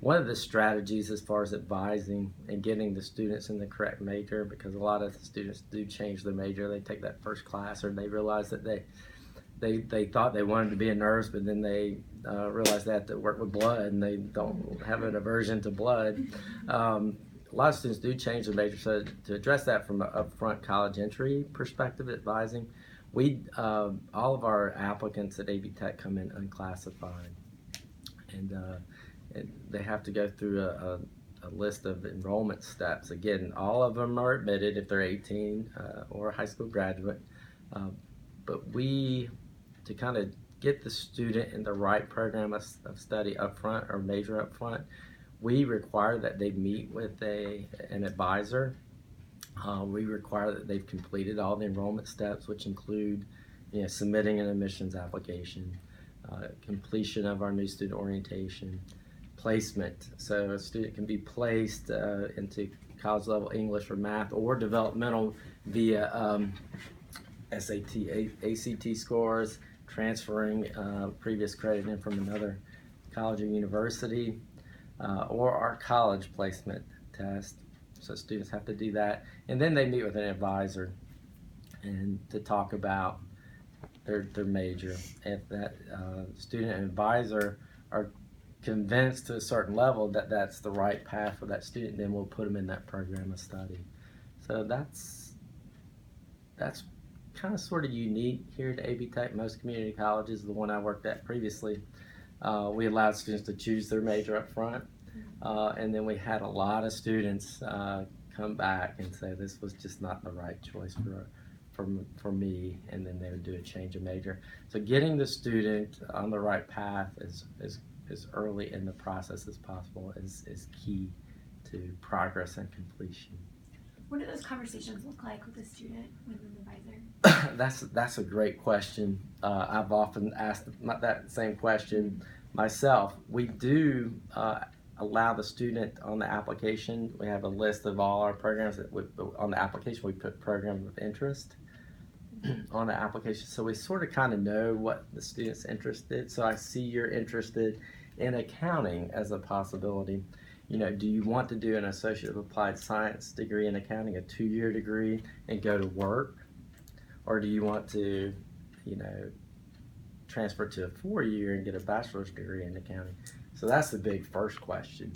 One of the strategies as far as advising and getting the students in the correct major, because a lot of the students do change their major. They take that first class, or they realize that they thought they wanted to be a nurse, but then they realize they have to work with blood, and they don't have an aversion to blood. A lot of students do change their major. So to address that from an upfront college entry perspective, advising, we all of our applicants at AB Tech come in unclassified, and they have to go through a list of enrollment steps. Again, all of them are admitted if they're 18 or a high school graduate. But to kind of get the student in the right program of study up front or major up front, we require that they meet with an advisor. We require that they've completed all the enrollment steps, which include submitting an admissions application, completion of our new student orientation, placement. So a student can be placed into college level English or math or developmental via SAT, ACT scores, transferring previous credit in from another college or university, or our college placement test. So students have to do that, and then they meet with an advisor and to talk about their major. If that student and advisor are convinced to a certain level that that's the right path for that student, then we'll put them in that program of study. So that's kind of sort of unique here at AB Tech. Most community colleges, the one I worked at previously, we allowed students to choose their major up front, and then we had a lot of students come back and say this was just not the right choice for me, and then they would do a change of major. So getting the student on the right path is as early in the process as possible is key to progress and completion. What do those conversations look like with a student, with an advisor? That's a great question. I've often asked that same question myself. We do allow the student on the application. We have a list of all our programs on the application. We put program of interest on the application, so we sort of kind of know what the student's interested. So I see you're interested in accounting as a possibility. Do you want to do an Associate of Applied Science degree in accounting, a 2-year degree, and go to work? Or do you want to, transfer to a 4-year and get a bachelor's degree in accounting? So that's the big first question.